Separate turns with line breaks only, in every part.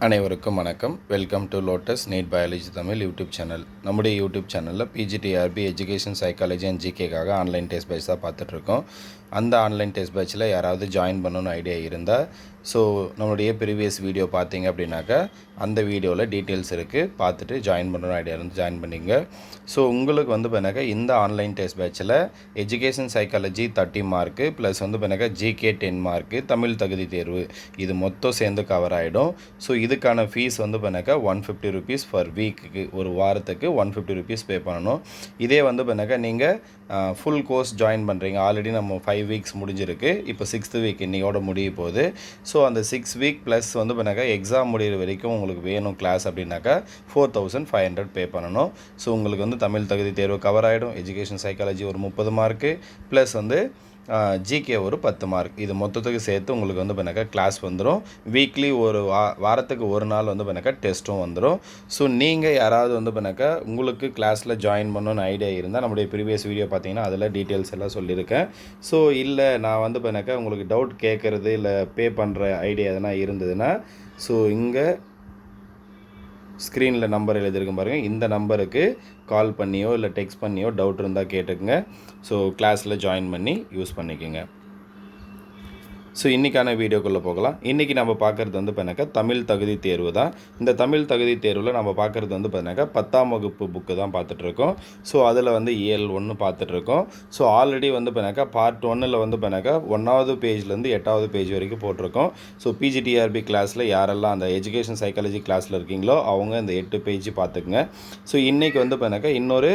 அனைவருக்கும் வணக்கம். Welcome to Lotus NEET biology Tamil YouTube channel. நம்முடைய யூடியூப் சேனலில் பிஜிடிஆர்பி எஜுகேஷன் சைக்காலஜி அண்ட் ஜிகேக்காக ஆன்லைன் டெஸ்ட் பேட்ச் தான் பார்த்துட்ருக்கோம். அந்த ஆன்லைன் டெஸ்ட் பேட்சில் யாராவது ஜாயின் பண்ணணும்னு ஐடியா இருந்தால் நம்மளுடைய ப்ரீவியஸ் வீடியோ பார்த்தீங்க அப்படின்னாக்கா அந்த வீடியோவில் டீட்டெயில்ஸ் இருக்குது, பார்த்துட்டு ஜாயின் பண்ணணும்னு ஐடியா இருந்து ஜாயின் பண்ணிங்க. உங்களுக்கு பார்த்தீங்கன்னாக்கா இந்த ஆன்லைன் டெஸ்ட் பேட்சில் எஜுகேஷன் சைக்காலஜி 30 மார்க்கு ப்ளஸ் பார்த்தீங்கன்னாக்கா ஜிகே 10 மார்க்கு, தமிழ் தகுதி தேர்வு இது மொத்தம் சேர்ந்து கவர் ஆகிடும். இதுக்கான ஃபீஸ் பார்த்தீங்கன்னாக்கா 150 ருபீஸ் பர் வீக்குக்கு, ஒரு வாரத்துக்கு 150 ருபீஸ் பே பண்ணணும். இதே பார்த்தீங்கன்னாக்கா நீங்கள் ஃபுல் கோர்ஸ் ஜாயின் பண்ணுறீங்க, ஆல்ரெடி நம்ம 5 வீக்ஸ் முடிஞ்சிருக்கு, இப்போ 6th வீக் இன்னையோட முடிய போகுது. அந்த 6 வீக் ப்ளஸ் பார்த்தீங்கன்னாக்கா எக்ஸாம் முடிகிற வரைக்கும் உங்களுக்கு வேணும் கிளாஸ் அப்படின்னாக்கா 4500 பே பண்ணணும். உங்களுக்கு தமிழ் தகுதி தேர்வு கவர் ஆகிடும். எஜுகேஷன் சைக்காலஜி ஒரு 30 மார்க்கு ப்ளஸ் ஜிகே ஒரு 10 மார்க், இது மொத்தத்துக்கு சேர்த்து உங்களுக்கு பார்த்தீங்கன்னாக்கா கிளாஸ் வந்துடும். வீக்லி ஒரு வாரத்துக்கு ஒரு நாள் பார்த்தீங்கன்னாக்கா டெஸ்ட்டும் வந்துடும். நீங்கள் யாராவது பார்த்தீங்கன்னாக்கா உங்களுக்கு கிளாஸில் ஜாயின் பண்ணணும்னு ஐடியா இருந்தால் நம்முடைய ப்ரீவியஸ் வீடியோ பார்த்தீங்கன்னா அதில் டீட்டெயில்ஸ் எல்லாம் சொல்லியிருக்கேன். இல்லை நான் பார்த்தீங்கன்னாக்கா உங்களுக்கு டவுட் கேட்குறது இல்லை பே பண்ணுற ஐடியா எதனா இருந்ததுன்னா இங்கே ஸ்க்ரீனில் நம்பர் எழுதியிருக்கும் பாருங்கள், இந்த நம்பருக்கு கால் பண்ணியோ இல்லை டெக்ஸ்ட் பண்ணியோ டவுட் இருந்தால் கேட்டுக்குங்க. கிளாஸில் ஜாயின் பண்ணி யூஸ் பண்ணிக்கோங்க. இன்றைக்கான வீடியோக்குள்ளே போகலாம். இன்றைக்கி நம்ம பார்க்குறது பார்த்தீங்கன்னாக்கா தமிழ் தகுதி தேர்வு தான். இந்த தமிழ் தகுதி தேர்வில் நம்ம பார்க்குறது பார்த்தீங்கன்னாக்கா 10ஆம் வகுப்பு புக்கு தான் பார்த்துட்ருக்கோம். அதில் இயல் 1 பார்த்துட்ருக்கோம். ஆல்ரெடி பார்த்தீங்கன்னாக்கா பார்ட் 1ல் பார்த்தீங்கன்னாக்கா 1வது பேஜ்லேருந்து 8வது பேஜ் வரைக்கும் போட்டிருக்கோம். பிஜிடிஆர்பி கிளாஸில் யாரெல்லாம் அந்த எஜுகேஷன் சைக்காலஜி கிளாஸில் இருக்கீங்களோ அவங்க இந்த 8 பேஜ் பார்த்துக்குங்க. இன்றைக்கி பார்த்தீங்கன்னாக்கா இன்னொரு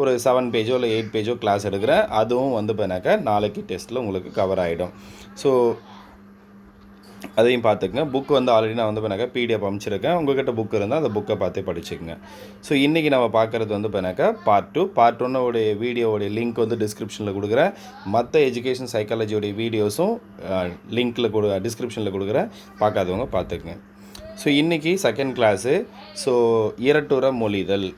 ஒரு 7 பேஜோ இல்லை 8 பேஜோ கிளாஸ் எடுக்கிறேன். அதுவும் பார்த்தீங்கன்னாக்கா நாளைக்கு டெஸ்ட்டில் உங்களுக்கு கவர் ஆகிடும். அதையும் பார்த்துக்குங்க. புக்கு ஆல்ரெடி நான் பார்த்தீங்கன்னாக்கா பிடிஎஃப் அமைச்சிருக்கேன். உங்கள்கிட்ட புக் இருந்தால் அந்த புக்கை பார்த்து படிச்சுக்கோங்க. இன்றைக்கி நம்ம பார்க்குறது பார்த்தீங்கன்னாக்கா பார்ட் 2. பார்ட் 1 வீடியோவோடைய லிங்க் டிஸ்கிரிப்ஷனில் கொடுக்குறேன். மற்ற எஜுகேஷன் சைக்காலஜியோடைய வீடியோஸும் லிங்க்கில் டிஸ்கிரிப்ஷனில் கொடுக்குறேன், பார்க்காதவங்க பார்த்துக்குங்க. இன்றைக்கி செகண்ட் கிளாஸு இரட்டுற மொழிதல்.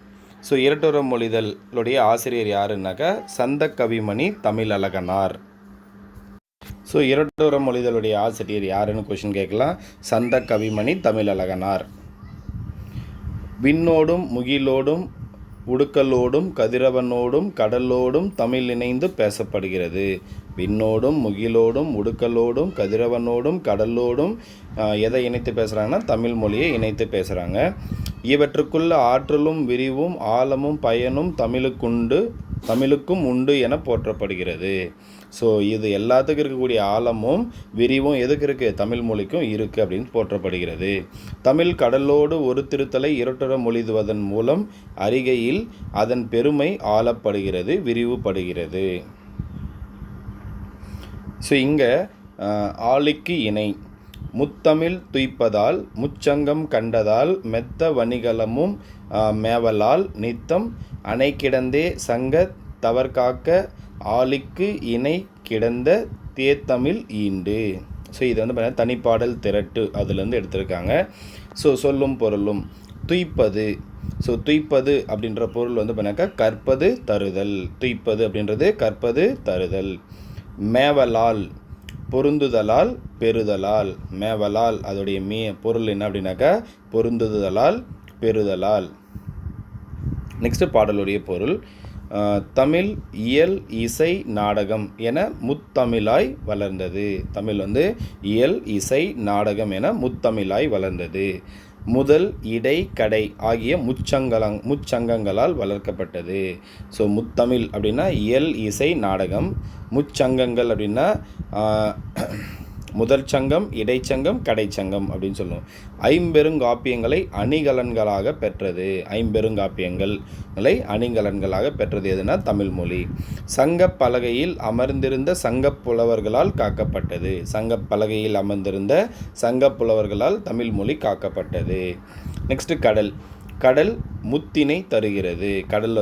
இரட்டுற மொழிதலுடைய ஆசிரியர் யாருன்னாக்கா சந்தக்கவிமணி தமிழழகனார். இரட்டுற மொழிதலுடைய ஆசிரியர் யாருன்னு கொஷின் கேட்கலாம். சந்தக்கவிமணி தமிழழகனார். விண்ணோடும் முகிலோடும் உடுக்கலோடும் கதிரவனோடும் கடலோடும் தமிழ் இணைந்து பேசப்படுகிறது. விண்ணோடும் முகிலோடும் உடுக்கலோடும் கதிரவனோடும் கடலோடும் எதை இணைத்து பேசுகிறாங்கன்னா தமிழ் மொழியை இணைத்து பேசுகிறாங்க. இவற்றுக்குள்ள ஆற்றலும் விரிவும் ஆழமும் பயனும் தமிழுக்கும் உண்டு என போற்றப்படுகிறது. இது எல்லாத்துக்கும் இருக்கக்கூடிய ஆழமும் விரிவும் எதுக்கு இருக்குது? தமிழ் மொழிக்கும் இருக்குது அப்படின்னு போற்றப்படுகிறது. தமிழ் கடலோடு ஒரு திருத்தலை இரட்டுற மொழிதுவதன் மூலம் அறிகையில் அதன் பெருமை ஆளப்படுகிறது, விரிவுபடுகிறது. இங்கே ஆழிக்கு இணை முத்தமிழ் துய்ப்பதால் முச்சங்கம் கண்டதால் மெத்த வணிகலமும் மேவலால் நித்தம் அணை கிடந்தே சங்க தவற்காக்க ஆழிக்கு இணை கிடந்த தேத்தமிழ் ஈண்டு. இது பார்த்தீங்கன்னா தனிப்பாடல் திரட்டு அதுலேருந்து எடுத்திருக்காங்க. சொல்லும் பொருளும் துய்ப்பது. துய்ப்பது அப்படின்ற பொருள் பார்த்தீங்கன்னாக்கா கற்பது தருதல். துய்ப்பது அப்படின்றது கற்பது தருதல். மேவலால் பொருந்துதலால் பெறுதலால். மேவலால் அதோடைய பொருள் என்ன அப்படின்னாக்கா பொருந்துதலால் பெறுதலால். நெக்ஸ்ட் பாடலுடைய பொருள் தமிழ் இயல் இசை நாடகம் என முத்தமிழாய் வளர்ந்தது. தமிழ் இயல் இசை நாடகம் என முத்தமிழாய் வளர்ந்தது. முதல் இடை கடை ஆகிய முச்சங்கங்களால் வளர்க்கப்பட்டது. முத்தமிழ் அப்படின்னா இயல் இசை நாடகம், முச்சங்கங்கள் அப்படின்னா முதல் சங்கம், இடைச்சங்கம், கடைச்சங்கம் அப்படின்னு சொல்லுவோம். ஐம்பெருங்காப்பியங்களை அணிகலன்களாக பெற்றது. ஐம்பெருங்காப்பியங்களை அணிகலன்களாக பெற்றது எதுனா தமிழ் மொழி. சங்கப் பலகையில் அமர்ந்திருந்த சங்கப் புலவர்களால் காக்கப்பட்டது. சங்கப் பலகையில் அமர்ந்திருந்த சங்கப் புலவர்களால் தமிழ் மொழி காக்கப்பட்டது. நெக்ஸ்ட் கடல். கடல் முத்தினை தருகிறது. கடல்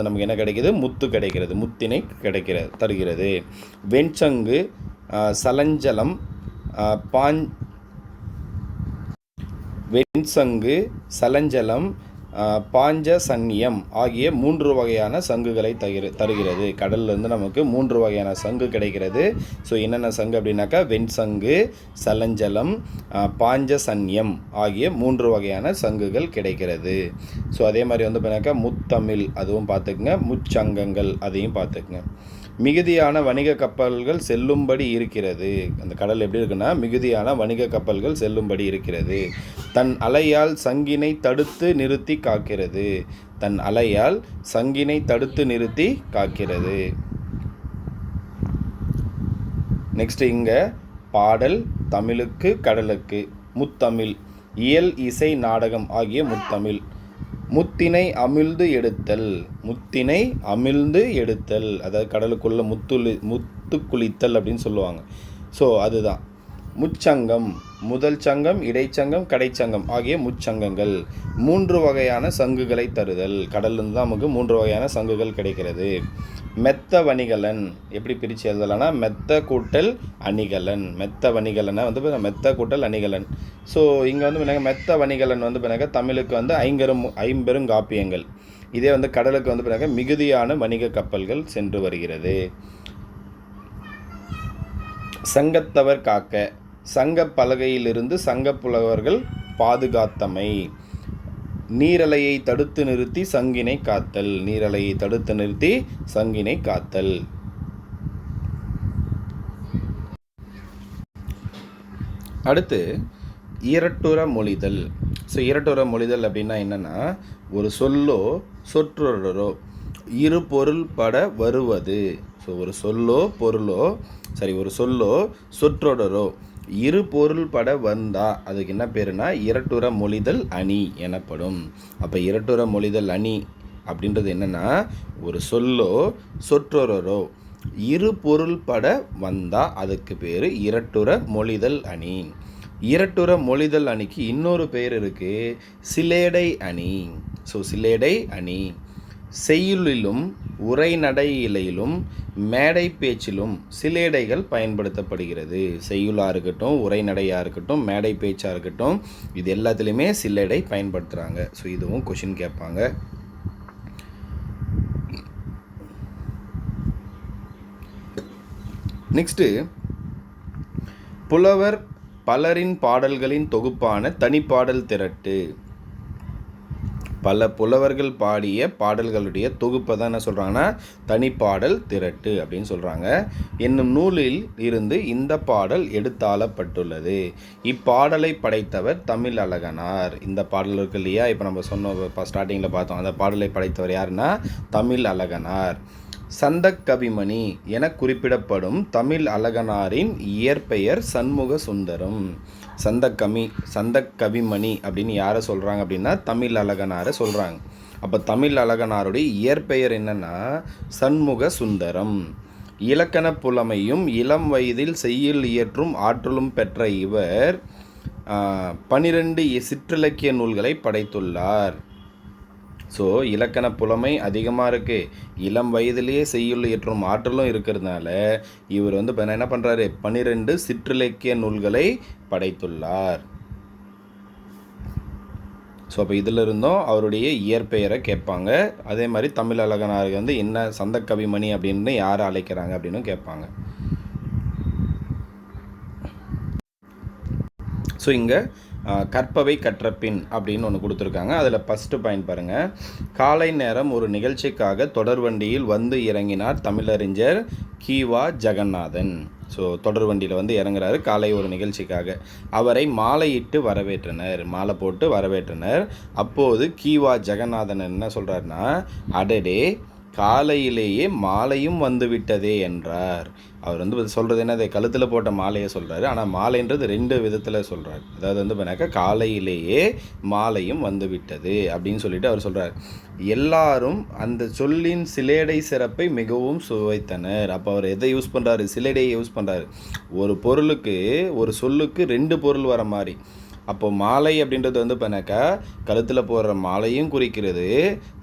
நமக்கு என்ன கிடைக்கிது? முத்து கிடைக்கிறது. முத்தினை தருகிறது. வெண்சங்கு சலஞ்சலம் வெண்சங்கு சலஞ்சலம் பாஞ்சசன்யம் ஆகிய 3 வகையான சங்குகளை தருகிறது. கடல்லேருந்து நமக்கு 3 வகையான சங்கு கிடைக்கிறது. ஸோ என்னென்ன சங்கு அப்படின்னாக்கா வெண்சங்கு, சலஞ்சலம், பாஞ்சசன்யம் ஆகிய 3 வகையான சங்குகள் கிடைக்கிறது. ஸோ அதே மாதிரி வந்து பார்த்தினாக்கா முத்தமிழ் அதுவும் பார்த்துக்குங்க, முச்சங்கங்கள் அதையும் பார்த்துக்குங்க. மிகுதியான வணிக கப்பல்கள் செல்லும்படி இருக்கிறது. அந்த கடல் எப்படி இருக்குன்னா மிகுதியான வணிக கப்பல்கள் செல்லும்படி இருக்கிறது. தன் அலையால் சங்கினை தடுத்து நிறுத்தி காக்கிறது. தன் அலையால் சங்கினை தடுத்து நிறுத்தி காக்கிறது. நெக்ஸ்ட் இங்கே பாடல் தமிழுக்கு கடலுக்கு முத்தமிழ் இயல் இசை நாடகம் ஆகிய முத்தமிழ். முத்தினை அமிழ்ந்து எடுத்தல். முத்தினை அமிழ்ந்து எடுத்தல் அதாவது கடலுக்குள்ள முத்து குளித்தல் அப்படின்னு சொல்லுவாங்க. ஸோ அதுதான் முச்சங்கம். முதல் சங்கம், இடைச்சங்கம், கடைச்சங்கம் ஆகிய முச்சங்கங்கள். 3 வகையான சங்குகளை தருதல். கடல்லேருந்து தான் நமக்கு 3 வகையான சங்குகள் கிடைக்கிறது. மெத்த வணிகலன் எப்படி பிரித்து எழுதலாம்னா மெத்த கூட்டல் அணிகலன். மெத்த வணிகலனை வந்து மெத்த கூட்டல் அணிகலன். ஸோ இங்கே வந்து மெத்த வணிகலன் வந்து தமிழுக்கு வந்து ஐம்பெருங்காப்பியங்கள். இதே வந்து கடலுக்கு வந்து மிகுதியான வணிக கப்பல்கள் சென்று வருகிறது. சங்கத்தவர் காக்க. சங்க பலகையிலிருந்து சங்க புலவர்கள் பாதுகாத்தமை. நீரலையை தடுத்து நிறுத்தி சங்கினை காத்தல். நீரலையை தடுத்து நிறுத்தி சங்கினை காத்தல். அடுத்து இரட்டுற மொழிதல். ஸோ இரட்டுற மொழிதல் அப்படின்னா என்னென்னா ஒரு சொல்லோ சொற்றொடரோ இரு பொருள் பட வருவது. ஸோ ஒரு சொல்லோ சொற்றொடரோ இரு பொருள் பட வந்தால் அதுக்கு என்ன பேருனா இரட்டுற மொழிதல் அணி எனப்படும். அப்போ இரட்டுற மொழிதல் அணி அப்படின்றது என்னென்னா ஒரு சொல்லோ சொற்றொடரோ இரு பொருள் பட வந்தால் அதுக்கு பேர் இரட்டுற மொழிதல் அணி. இரட்டுற மொழிதல் அணிக்கு இன்னொரு பெயர் இருக்குது, சிலேடை அணி. ஸோ சிலேடை அணி செய்யுளிலும் உரைநடையிலும் மேடை பேச்சிலும் சிலேடைகள் பயன்படுத்தப்படுகிறது. செய்யுளாக இருக்கட்டும், உரைநடையாக இருக்கட்டும், மேடை பேச்சாக இருக்கட்டும், இது எல்லாத்துலேயுமே சிலேடை பயன்படுத்துகிறாங்க. ஸோ இதுவும் கொஷின் கேட்பாங்க. நெக்ஸ்ட்டு புலவர் பலரின் பாடல்களின் தொகுப்பான தனிப்பாடல் திரட்டு. பல புலவர்கள் பாடிய பாடல்களுடைய தொகுப்பை தான் என்ன சொல்கிறாங்கன்னா தனிப்பாடல் திரட்டு அப்படின்னு சொல்கிறாங்க. என்னும் நூலில் இருந்து இந்த பாடல் எடுத்தாளப்பட்டுள்ளது. இப்பாடலை படைத்தவர் தமிழ் அழகனார். இந்த பாடல் இருக்கு இல்லையா, இப்போ நம்ம சொன்ன ஸ்டார்டிங்கில் பார்த்தோம், அந்த பாடலை படைத்தவர் யாருன்னா தமிழ் அழகனார். சந்தக்கவிமணி என குறிப்பிடப்படும் தமிழ் அழகனாரின் இயற்பெயர் சண்முக சுந்தரம். சந்தக்கவிமணி அப்படின்னு யாரை சொல்கிறாங்க அப்படின்னா தமிழ் அழகனாரை சொல்கிறாங்க. அப்போ தமிழ் அழகனாருடைய இயற்பெயர் என்னென்னா சண்முக சுந்தரம். இலக்கண புலமையும் இளம் வயதில் செய்யுள் இயற்றும் ஆற்றலும் பெற்ற இவர் 12 சிற்றிலக்கிய நூல்களை படைத்துள்ளார். ஸோ இலக்கண புலமை அதிகமாக இருக்குது, இளம் வயதிலேயே செய்யுள் இயற்றும் ஆற்றலும் இருக்கிறதுனால இவர் வந்து என்ன பண்ணுறாரு 12 சிற்றிலக்கிய நூல்களை படைத்துள்ளார். ஸோ அப்போ இதில் இருந்தும் அவருடைய இயற்பெயரை கேட்பாங்க. அதே மாதிரி தமிழ் அழகனாருக்கு வந்து என்ன சந்தக்கவிமணி அப்படின்னு யாரை அழைக்கிறாங்க அப்படின்னு கேட்பாங்க. ஸோ இங்கே கற்பவை கற்றபின் அப்படின்னு ஒன்று கொடுத்துருக்காங்க. அதில் ஃபஸ்ட்டு பாயிண்ட் பாருங்கள். காலை நேரம் ஒரு நிகழ்ச்சிக்காக தொடர்வண்டியில் வந்து இறங்கினார் தமிழறிஞர் கீவா ஜெகநாதன். ஸோ தொடர்வண்டியில் வந்து இறங்குறாரு காலை ஒரு நிகழ்ச்சிக்காக. அவரை மாலையிட்டு வரவேற்றனர், மாலை போட்டு வரவேற்றனர். அப்போது கீவா ஜெகநாதன் என்ன சொல்கிறாருன்னா, அடடே காலையிலேயே மாலையும் வந்து விட்டதே என்றார். அவர் வந்து சொல்கிறது என்ன, அதை கழுத்தில் போட்ட மாலையை சொல்கிறாரு, ஆனால் மாலைன்றது 2 விதத்தில் சொல்கிறார். அதாவது வந்து பண்ணாக்கா காலையிலேயே மாலையும் வந்து விட்டது அப்படின்னு சொல்லிட்டு அவர் சொல்கிறார். எல்லாரும் அந்த சொல்லின் சிலேடை சிறப்பை மிகவும் சுவைத்தனர். அப்போ அவர் எதை யூஸ் பண்ணுறாரு, சிலேடையை யூஸ் பண்ணுறாரு. ஒரு பொருளுக்கு ஒரு சொல்லுக்கு 2 பொருள் வர மாதிரி. அப்போது மாலை அப்படின்றது வந்து பண்ணாக்கா கழுத்தில் போடுற மாலையும் குறிக்கிறது,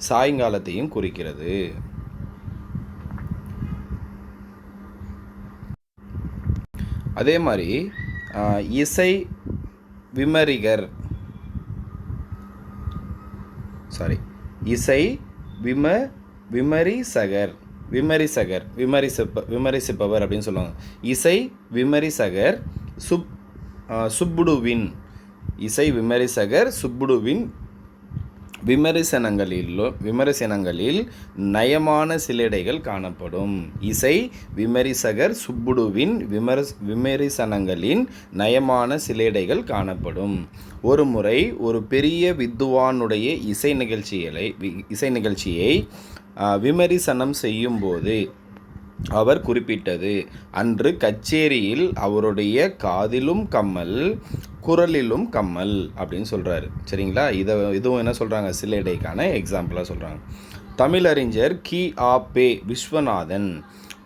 சாயங்காலத்தையும் குறிக்கிறது. அதே மாதிரி இசை விமரிகர் இசை விமரிசகர் விமரிசிப்பவர் அப்படின்னு சொல்லுவாங்க. இசை விமரிசகர் சுப்புடுவின் இசை விமரிசகர் சுப்புடுவின் விமரிசனங்களில் நயமான சிலேடைகள் காணப்படும். இசை விமரிசகர் சுப்புடுவின் விமரிசனங்களின் நயமான சிலேடைகள் காணப்படும். ஒரு முறை ஒரு பெரிய வித்துவானுடைய இசை நிகழ்ச்சியை விமரிசனம் செய்யும்போது அவர் குறிப்பிட்டது, அன்று கச்சேரியில் அவருடைய காதிலும் கம்மல் குரலிலும் கம்மல் அப்படின்னு சொல்கிறாரு. சரிங்களா? இதுவும் என்ன சொல்கிறாங்க, சிலேடைக்கான எக்ஸாம்பிளாக சொல்கிறாங்க. தமிழறிஞர் கி.ஆ.பெ. விஸ்வநாதன்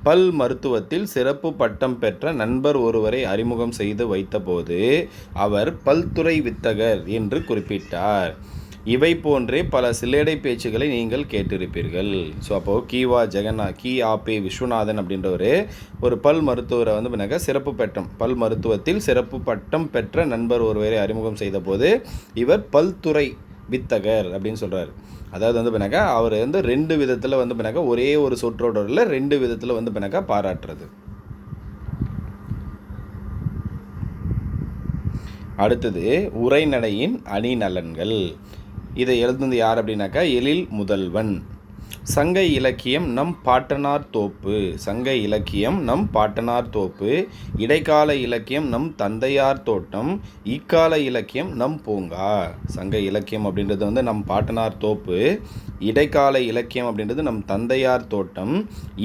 பல் மருத்துவத்தில் சிறப்பு பட்டம் பெற்ற நண்பர் ஒருவரை அறிமுகம் செய்து வைத்தபோது அவர் பல்துறை வித்தகர் என்று குறிப்பிட்டார். இவை போன்றே பல சிலேடை பேச்சுகளை நீங்கள் கேட்டிருப்பீர்கள். ஸோ அப்போது கி.ஆ.பெ. விஸ்வநாதன் அப்படின்ற ஒரு பல் மருத்துவரை வந்து சிறப்பு பட்டம் பல் மருத்துவத்தில் சிறப்பு பட்டம் பெற்ற நண்பர் ஒருவரை அறிமுகம் செய்த போது இவர் பல்துறை வித்தகர் அப்படின்னு சொல்கிறார். அதாவது வந்து அவர் வந்து 2 விதத்தில் வந்து ஒரே ஒரு சொற்றொடரில் 2 விதத்தில் வந்து பாராட்டுறது. அடுத்தது உரைநடையின் அணி நலன்கள். இதை எழுதுனது யார் அப்படின்னாக்கா எழில் முதல்வன். சங்க இலக்கியம் நம் பாட்டனார் தோப்பு, இடைக்கால இலக்கியம் நம் தந்தையார் தோட்டம், இக்கால இலக்கியம் நம் பூங்கா. சங்க இலக்கியம் அப்படின்றது வந்து நம் பாட்டனார் தோப்பு, இடைக்கால இலக்கியம் அப்படின்றது நம் தந்தையார் தோட்டம்,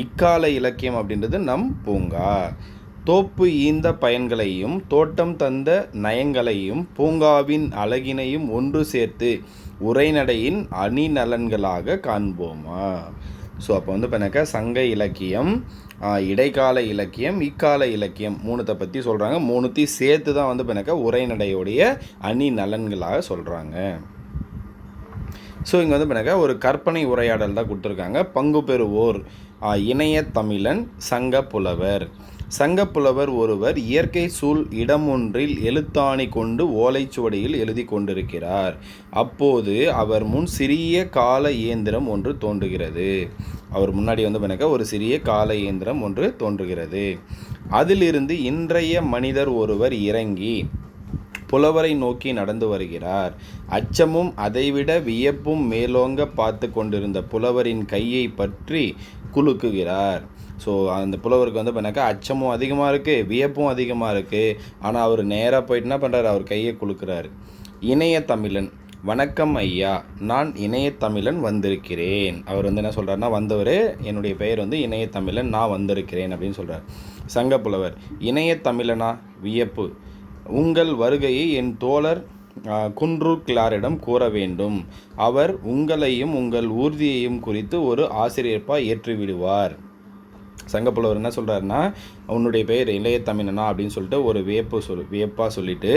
இக்கால இலக்கியம் அப்படின்றது நம் பூங்கா. தோப்பு ஈந்த பயன்களையும் தோட்டம் தந்த நயங்களையும் பூங்காவின் அழகினையும் ஒன்று சேர்த்து உரைநடையின் அணி நலன்களாக காண்போமா. ஸோ அப்போ வந்து சங்க இலக்கியம், இடைக்கால இலக்கியம், இக்கால இலக்கியம் 3 பற்றி சொல்கிறாங்க. 3 சேர்த்து தான் வந்து உரைநடையுடைய அணி நலன்களாக சொல்கிறாங்க. ஸோ இங்கே வந்து ஒரு கற்பனை உரையாடல் தான் கொடுத்துருக்காங்க. பங்கு பெறுவோர் இணைய தமிழன் சங்கப்புலவர் ஒருவர் இயற்கை சூழ் இடமொன்றில் எழுத்தாணி கொண்டு ஓலைச்சுவடியில் எழுதி கொண்டிருக்கிறார். அப்போது அவர் முன் சிறிய கால இயந்திரம் ஒன்று தோன்றுகிறது. அவர் முன்னாடி வந்து ஒரு சிறிய கால இயந்திரம் ஒன்று தோன்றுகிறது. அதிலிருந்து இன்றைய மனிதர் ஒருவர் இறங்கி புலவரை நோக்கி நடந்து வருகிறார். அச்சமும் அதைவிட வியப்பும் மேலோங்க பார்த்து கொண்டிருந்த புலவரின் கையை பற்றி குலுக்குகிறார். ஸோ அந்த புலவருக்கு வந்து அச்சமும் அதிகமாக இருக்குது, வியப்பும் அதிகமாக இருக்குது. ஆனால் அவர் நேராக போயிட்டு என்ன பண்ணுறாரு, அவர் கையை குலுக்குறாரு. இணைய தமிழன், வணக்கம் ஐயா, நான் இணையத்தமிழன் வந்திருக்கிறேன். அவர் வந்து என்ன சொல்கிறாருன்னா, வந்தவர் என்னுடைய பெயர் வந்து இணையத்தமிழன், நான் வந்திருக்கிறேன் அப்படின்னு சொல்கிறார். சங்கப்புலவர், இணையத்தமிழனா, வியப்பு, உங்கள் வருகையை என் தோழர் குன்றூர் கிளாரிடம் கூற வேண்டும். அவர் உங்களையும் உங்கள் ஊர்தியையும் குறித்து ஒரு ஆசிரியப்பாக ஏற்றிவிடுவார். சங்கப்புலவர் என்ன சொல்கிறாருன்னா, உன்னுடைய பெயர் இளையத்தமிழனா அப்படின்னு சொல்லிட்டு ஒரு வியப்பாக சொல்லிட்டு,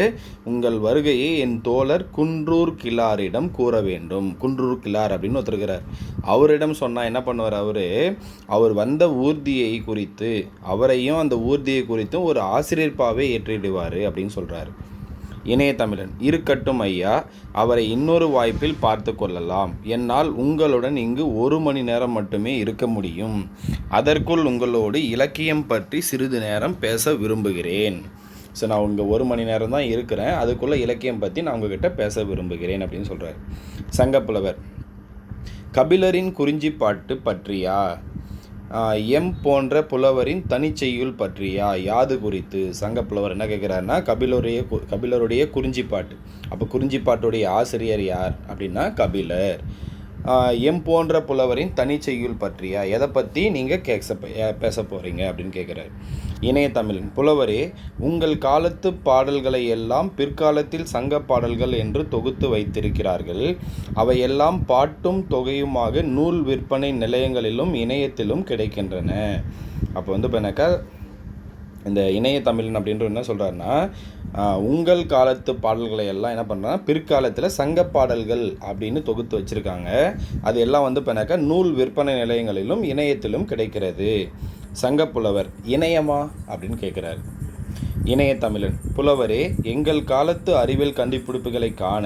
உங்கள் வருகையை என் தோழர் குன்றூர் கிளாரிடம் கூற வேண்டும். குன்றூர் கிளார் அப்படின்னு ஒருத்தருக்கிறார். அவரிடம் சொன்னால் என்ன பண்ணுவார், அவர் வந்த ஊர்தியை குறித்து அவரையும் அந்த ஊர்தியை குறித்தும் ஒரு ஆசிரியப்பாகவே ஏற்றிடுவார் அப்படின்னு சொல்கிறார். இணையத்தமிழன், இருக்கட்டும் ஐயா, அவரை இன்னொரு வாய்ப்பில் பார்த்து கொள்ளலாம். என்னால் உங்களுடன் இங்கு 1 மணி நேரம் மட்டுமே இருக்க முடியும். அதற்குள் உங்களோடு இலக்கியம் பற்றி சிறிது நேரம் பேச விரும்புகிறேன். ஸோ நான் இங்கே 1 மணி நேரம் தான் இருக்கிறேன், அதுக்குள்ளே இலக்கியம் பற்றி நான் உங்ககிட்ட பேச விரும்புகிறேன் அப்படின்னு சொல்கிறார். சங்கப்புலவர், கபிலரின் குறிஞ்சிப்பாட்டு பற்றியா, எம் போன்ற புலவரின் தனிச்செய்யுள் பற்றியா, யாது குறித்து. சங்கப்புலவர் என்ன கேட்குறாருன்னா, கபிலருடைய குறிஞ்சிப்பாட்டு. அப்போ குறிஞ்சிப்பாட்டுடைய ஆசிரியர் யார் அப்படின்னா கபிலர். எம் போன்ற புலவரின் தனிச்செய்யுள் பற்றியா, எதை பற்றி நீங்கள் பேச போகிறீங்க அப்படின்னு கேட்குறாரு. இணையத்தமிழன், புலவரே, உங்கள் காலத்து பாடல்களை எல்லாம் பிற்காலத்தில் சங்க பாடல்கள் என்று தொகுத்து வைத்திருக்கிறார்கள். அவையெல்லாம் பாட்டும் தொகையுமாக நூல் விற்பனை நிலையங்களிலும் இணையத்திலும் கிடைக்கின்றன. அப்போ வந்து இந்த இணையத்தமிழன் அப்படின்ற என்ன சொல்கிறாருன்னா, உங்கள் காலத்து பாடல்களை எல்லாம் என்ன பண்ணுறாங்கன்னா பிற்காலத்தில் சங்க பாடல்கள் அப்படின்னு தொகுத்து வச்சுருக்காங்க. அது எல்லாம் வந்து நூல் விற்பனை நிலையங்களிலும் இணையத்திலும் கிடைக்கிறது. சங்கப்புலவர், இணையமா அப்படின்னு கேட்குறாரு. இணையத்தமிழன்: புலவரே, எங்கள் காலத்து அறிவியல் கண்டுபிடிப்புகளை காண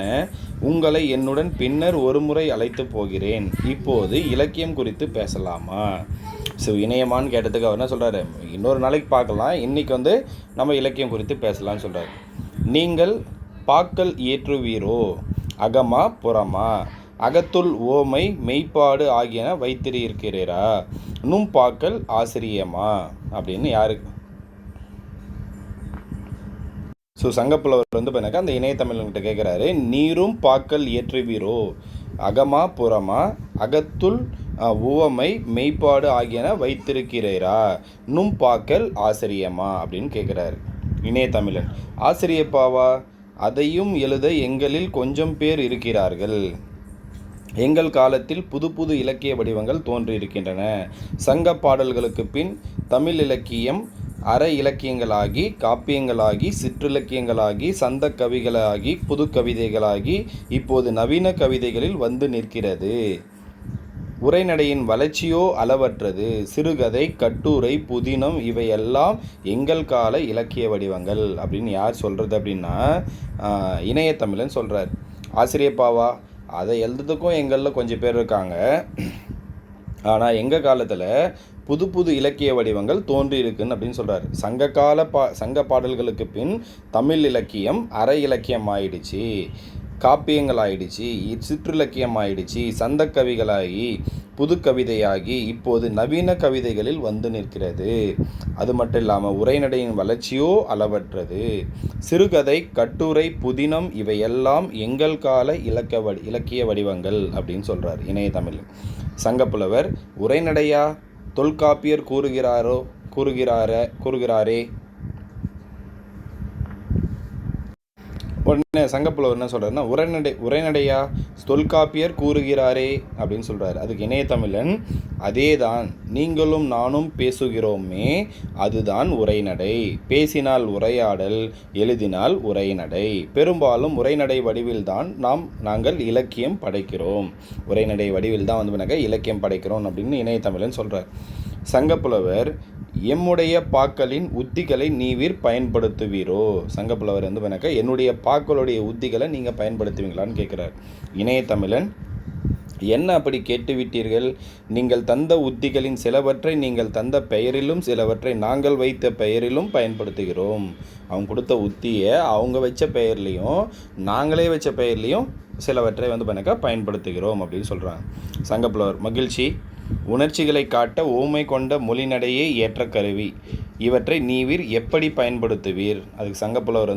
உங்களை என்னுடன் பின்னர் ஒருமுறை அழைத்து போகிறேன். இப்போது இலக்கியம் குறித்து பேசலாமா? ஸோ இணையமான்னு கேட்டதுக்கு அவர் என்ன சொல்கிறாரு, இன்னொரு நாளைக்கு பார்க்கலாம், இன்றைக்கி நம்ம இலக்கியம் குறித்து பேசலாம்னு சொல்கிறார். நீங்கள் பாக்கள் இயற்றுவீரோ? அகமா புறமா? அகத்துள் ஓமை மெய்ப்பாடு ஆகியன வைத்திருக்கிறீரா? நும் பாக்கள் ஆசிரியமா? அப்படின்னு யாருக்கு? ஸோ சங்கப்புலவர் பண்ணாக்கா அந்த இணையத்தமிழன்கிட்ட கேட்குறாரு, நீரும் பாக்கள் இயற்றுவீரோ? அகமா புறமா? அகத்துள் உவமை மெய்ப்பாடு ஆகியன வைத்திருக்கிறீரா? நும் பாக்கள் ஆசிரியமா? அப்படின்னு கேட்குறாரு இணையத்தமிழன். ஆசிரியப்பாவா? அதையும் எழுத எங்களில் கொஞ்சம் பேர் இருக்கிறார்கள். எங்கள் காலத்தில் புது புது இலக்கிய வடிவங்கள் தோன்றியிருக்கின்றன. சங்க பாடல்களுக்கு பின் தமிழ் இலக்கியம் அற இலக்கியங்களாகி, காப்பியங்களாகி, சிற்றிலக்கியங்களாகி, சந்த கவிகளாகி, புது கவிதைகளாகி, இப்போது நவீன கவிதைகளில் வந்து நிற்கிறது. உரைநடையின் வளர்ச்சியோ அளவற்றது. சிறுகதை, கட்டுரை, புதினம் இவையெல்லாம் எங்கள் கால இலக்கிய வடிவங்கள் அப்படின்னு யார் சொல்கிறது அப்படின்னா இணையத்தமிழன் சொல்கிறார். ஆசிரியப்பாவா? அதை எழுதுறதுக்கும் எங்களில் கொஞ்சம் பேர் இருக்காங்க. ஆனால் எங்கள் காலத்தில் புது புது இலக்கிய வடிவங்கள் தோன்றி இருக்குன்னு அப்படின்னு சொல்கிறார். சங்க பாடல்களுக்கு பின் தமிழ் இலக்கியம் அற இலக்கியம் ஆயிடுச்சு, காப்பியங்கள் ஆயிடுச்சு, சிற்றிலக்கியம் ஆயிடுச்சு, சந்த கவிகளாகி, புது கவிதையாகி, இப்போது நவீன கவிதைகளில் வந்து நிற்கிறது. அது மட்டும் இல்லாமல் உரைநடையின் வளர்ச்சியோ அளவற்றது. சிறுகதை, கட்டுரை, புதினம் இவையெல்லாம் எங்கள் கால இலக்கிய வடிவங்கள் அப்படின்னு சொல்கிறார் இணையத்தமிழ். சங்கப்புலவர்: உரைநடையா? தொல்காப்பியர் கூறுகிறாரே. உடனே சங்கப்புலவர் என்ன சொல்கிறாருன்னா, உரைநடையா? தொல்காப்பியர் கூறுகிறாரே அப்படின்னு சொல்கிறார். அதுக்கு இணையத்தமிழன், அதே தான் நீங்களும் நானும் பேசுகிறோமே, அதுதான் உரைநடை. பேசினால் உரையாடல், எழுதினால் உரைநடை. பெரும்பாலும் உரைநடை வடிவில் தான் நாங்கள் இலக்கியம் படைக்கிறோம். உரைநடை வடிவில் தான் இலக்கியம் படைக்கிறோம் அப்படின்னு இணையத்தமிழன் சொல்கிறார். சங்கப்புலவர்: எம்முடைய பாக்களின் உத்திகளை நீவிர் பயன்படுத்துவீரோ? சங்கப்புலவர் என்னுடைய பாக்களுடைய உத்திகளை நீங்கள் பயன்படுத்துவீங்களான்னு கேட்குறார். இணையத்தமிழன்: என்ன அப்படி கேட்டுவிட்டீர்கள்? நீங்கள் தந்த உத்திகளின் சிலவற்றை நீங்கள் தந்த பெயரிலும், சிலவற்றை நாங்கள் வைத்த பெயரிலும் பயன்படுத்துகிறோம். அவங்க கொடுத்த உத்தியை அவங்க வச்ச பெயர்லேயும் நாங்களே வச்ச பெயர்லேயும் சிலவற்றை பயன்படுத்துகிறோம் அப்படின்னு சொல்கிறாங்க. சங்கப்புலவர்: மகிழ்ச்சி. உணர்ச்சிகளை காட்ட ஓமை கொண்ட மொழிநடையே ஏற்ற கருவி. இவற்றை நீவிர் எப்படி பயன்படுத்துவீர்? அதுக்கு சங்கப்புலவர்